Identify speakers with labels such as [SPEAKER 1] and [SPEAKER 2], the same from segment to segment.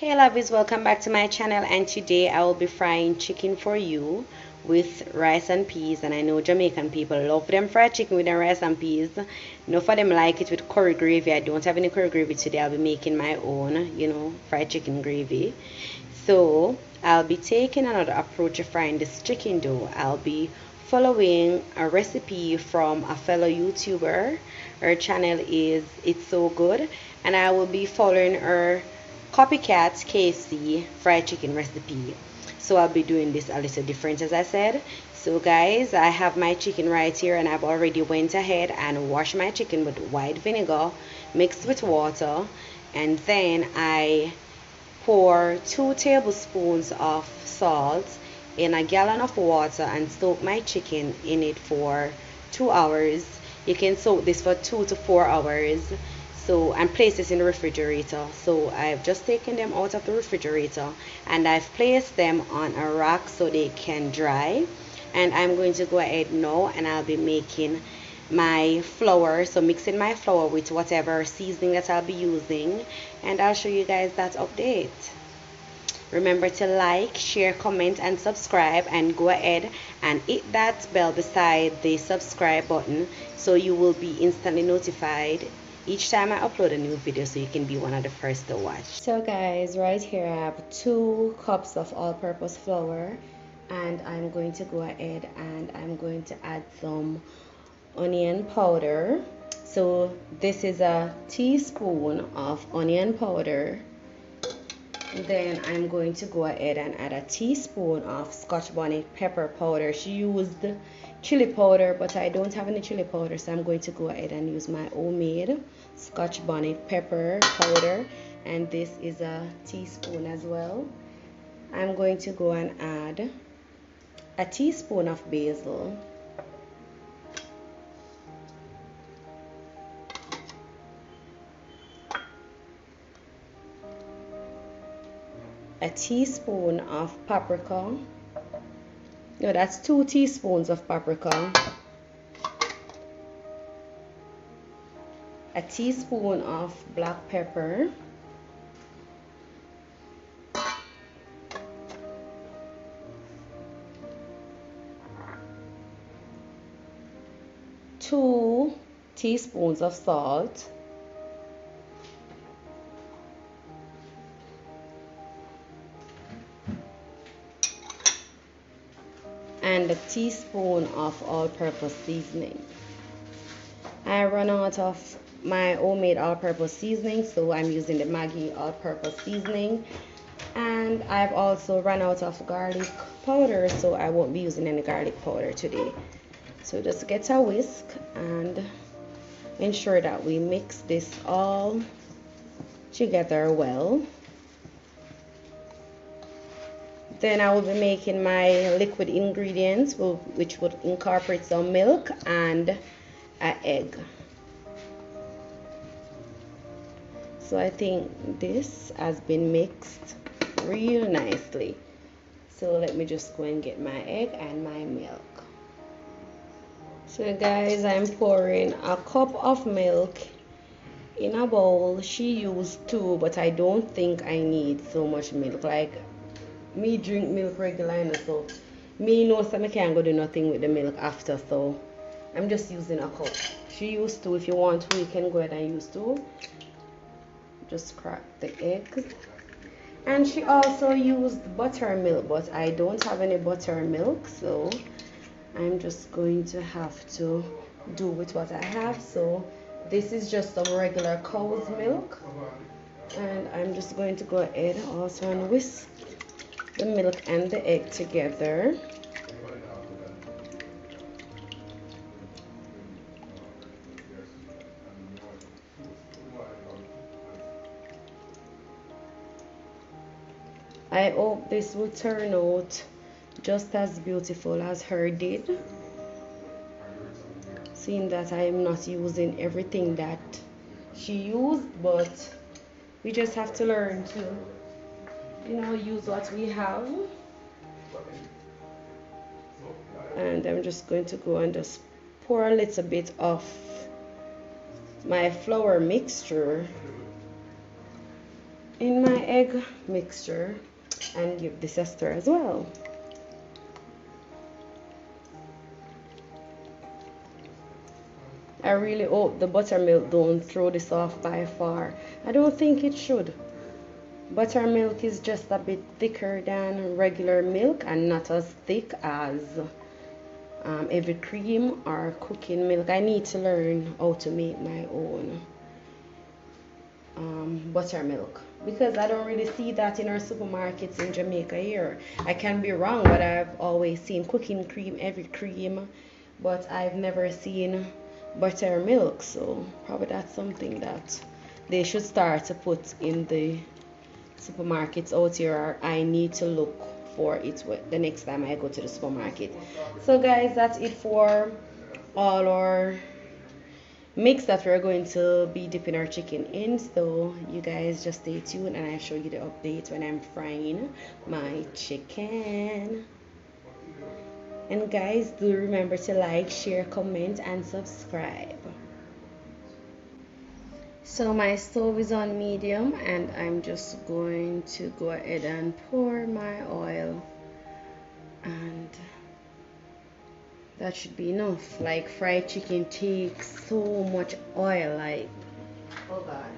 [SPEAKER 1] Hey lovies, welcome back to my channel, and today I will be frying chicken for you with rice and peas. And I know Jamaican people love them fried chicken with the rice and peas. No for them like it with curry gravy. I don't have any curry gravy today. I'll be making my own, fried chicken gravy. So I'll be taking another approach of frying this chicken dough. I'll be following a recipe from a fellow YouTuber. Her channel is It's So Good, and I will be following her Copycat KC fried chicken recipe. So I'll be doing this a little different, as I said. So guys, I have my chicken right here, and I've already went ahead and washed my chicken with white vinegar mixed with water, and then I pour 2 tablespoons of salt in a gallon of water and soak my chicken in it for 2 hours. You can soak this for 2 to 4 hours. So, and place this in the refrigerator. So I've just taken them out of the refrigerator and I've placed them on a rack so they can dry. And I'm going to go ahead now and I'll be making my flour, so mixing my flour with whatever seasoning that I'll be using, and I'll show you guys that update. Remember to like, share, comment, and subscribe, and go ahead and hit that bell beside the subscribe button so you will be instantly notified each time I upload a new video, so you can be one of the first to watch. So guys, right here I have 2 cups of all-purpose flour, and I'm going to go ahead and I'm going to add some onion powder. So this is a teaspoon of onion powder. Then I'm going to go ahead and add a teaspoon of Scotch bonnet pepper powder. She used chili powder, but I don't have any chili powder, so I'm going to go ahead and use my homemade Scotch bonnet pepper powder, and this is a teaspoon as well. I'm going to go and add a teaspoon of basil, a teaspoon of paprika. No, that's 2 teaspoons of paprika, a teaspoon of black pepper, two teaspoons of salt, and a teaspoon of all-purpose seasoning. I ran out of my homemade all-purpose seasoning, so I'm using the Maggi all-purpose seasoning, and I've also run out of garlic powder, so I won't be using any garlic powder today. So just get a whisk and ensure that we mix this all together well. Then I will be making my liquid ingredients, which would incorporate some milk and an egg. So I think this has been mixed real nicely. So let me just go and get my egg and my milk. So guys, I'm pouring a cup of milk in a bowl. She used 2, but I don't think I need so much milk. Like, me drink milk regularly, so me know so I can't go do nothing with the milk after, so I'm just using a cup. She used 2. If you want to, you can go ahead and use 2. Just crack the egg. And she also used buttermilk, but I don't have any buttermilk, so I'm just going to have to do with what I have. So this is just some regular cow's milk, and I'm just going to go ahead also and whisk the milk and the egg together. I hope this will turn out just as beautiful as her did, seeing that I am not using everything that she used, but we just have to learn to use what we have. And I'm just going to go and just pour a little bit of my flour mixture in my egg mixture and give this a stir as well. I really hope the buttermilk don't throw this off by far. I don't think it should. Buttermilk is just a bit thicker than regular milk and not as thick as heavy cream or cooking milk. I need to learn how to make my own buttermilk because I don't really see that in our supermarkets in Jamaica here. I can be wrong, but I've always seen cooking cream, heavy cream, but I've never seen buttermilk. So probably that's something that they should start to put in the supermarkets out here, or I need to look for it the next time I go to the supermarket. So guys, that's it for all our mix that we're going to be dipping our chicken in. So you guys just stay tuned and I'll show you the update when I'm frying my chicken. And guys, do remember to like, share, comment and subscribe. So my stove is on medium and I'm just going to go ahead and pour my oil, and that should be enough. Like, fried chicken takes so much oil, like, oh god.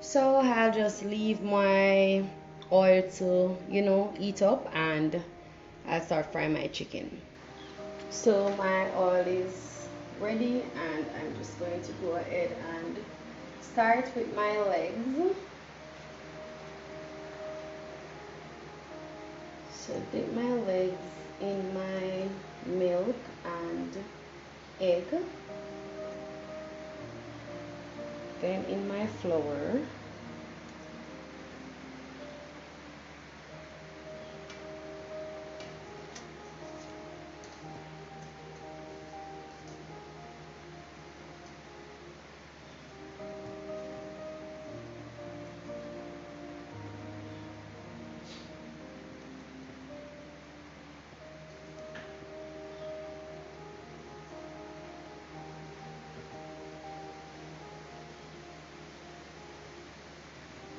[SPEAKER 1] So I'll just leave my oil to, you know, heat up and I'll start frying my chicken. So my oil is ready and I'm just going to go ahead and start with my legs. So dip my legs in my milk and egg, then in my flour,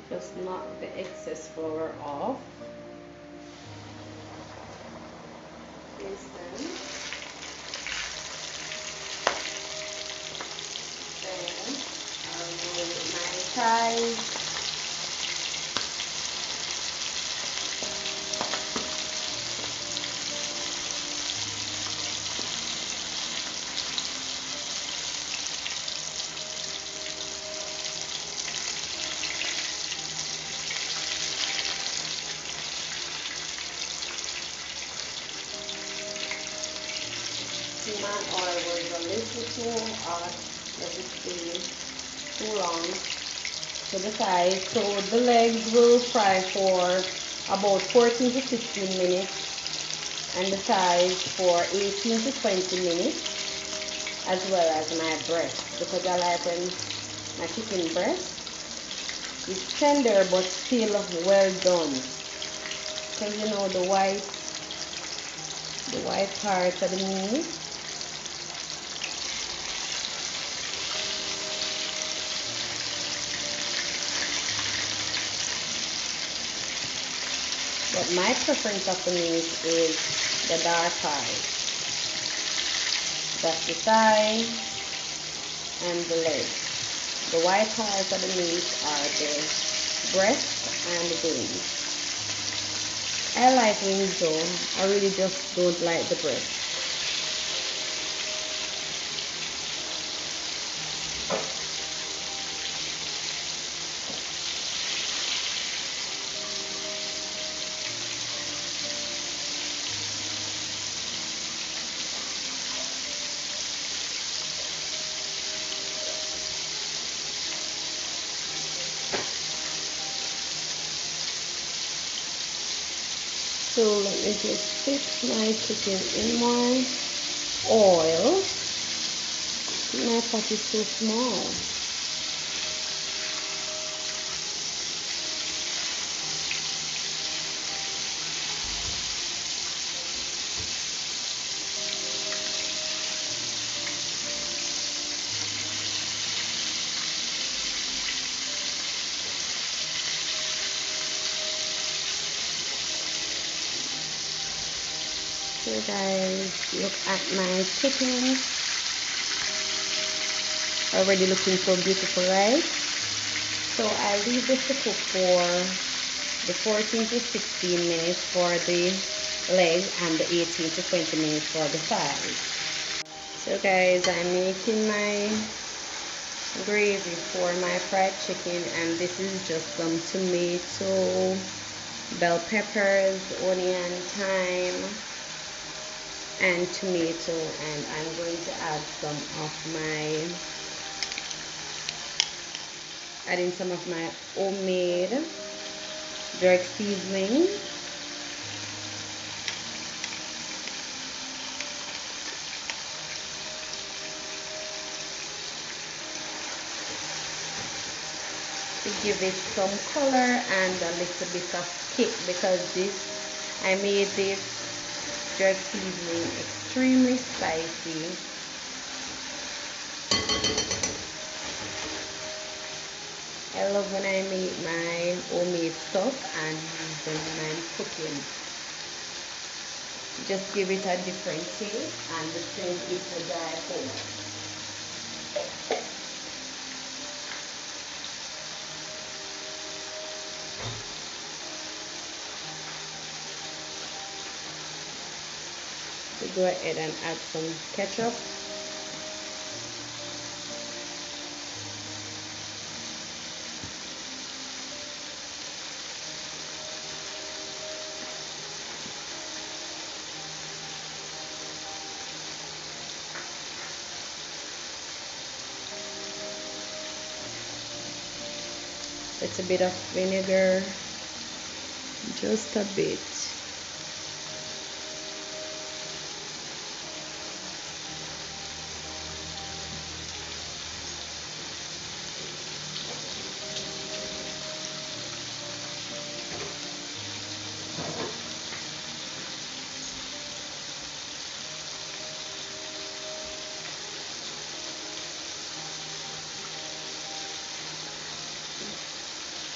[SPEAKER 1] just knock the excess flour off. Place them. Then I'll roll my thighs. My oil was a little too hot, let it stay too long to the side. So the legs will fry for about 14 to 16 minutes and the thighs for 18 to 20 minutes, as well as my breast, because I like when my chicken breast is tender but still well done, because you know the white parts of the meat. But my preference of the meat is the dark part. That's the thigh and the leg. The white parts of the meat are the breast and the wings. I like wings though. I really just don't like the breast. So let me just fix my chicken in my oil. My pot is so small. So guys, look at my chicken. Already looking so beautiful, right? So I leave this to cook for the 14 to 16 minutes for the leg and the 18 to 20 minutes for the thighs. So guys, I'm making my gravy for my fried chicken, and this is just some tomato, bell peppers, onion, thyme, and tomato, and I'm going to add some of my homemade jerk seasoning. To give it some color and a little bit of kick, because I made this jerk seasoning extremely spicy. I love when I make my homemade stuff and use them when I'm cooking. Just give it a different taste, and the same is the dry home. So go ahead and add some ketchup. It's a bit of vinegar, just a bit.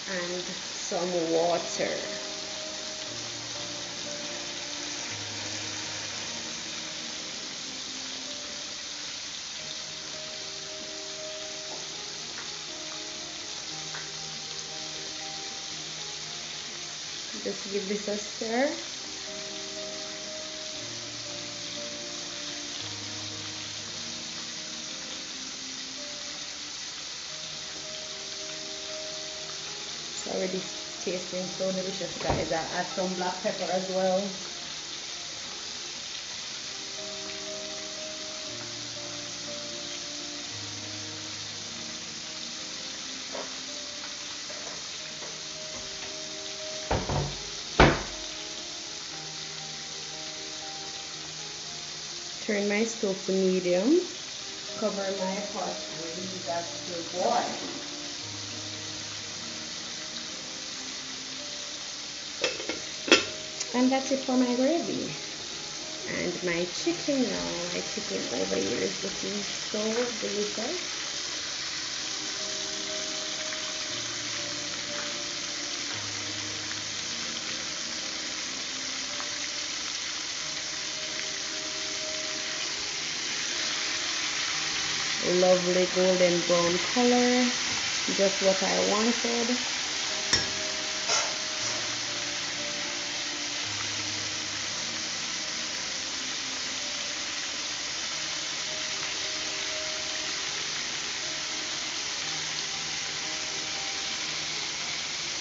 [SPEAKER 1] And some water. Just give this a stir. It's already tasting so delicious, guys. I add some black pepper as well. Turn my stove to medium, cover my pot, and leave that to boil. And that's it for my gravy. And my chicken now, my chicken over here is looking so delicious. Lovely golden brown color, just what I wanted.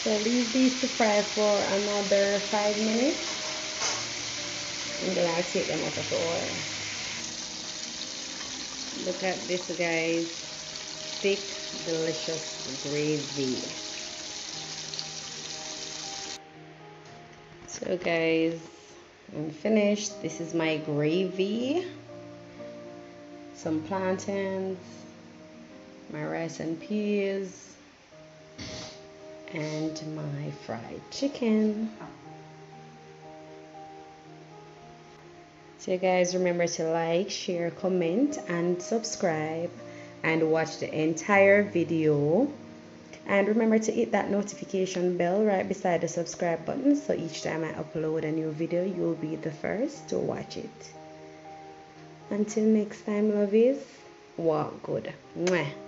[SPEAKER 1] So leave these to fry for another 5 minutes, and then I'll take them out of the oil. Look at this, guys, thick, delicious gravy. So guys, I'm finished. This is my gravy, some plantains, my rice and peas, and my fried chicken. So guys, remember to like, share, comment, and subscribe, and watch the entire video And remember to hit that notification bell right beside the subscribe button, so each time I upload a new video, you'll be the first to watch it. Until next time, lovies, walk good. Mwah.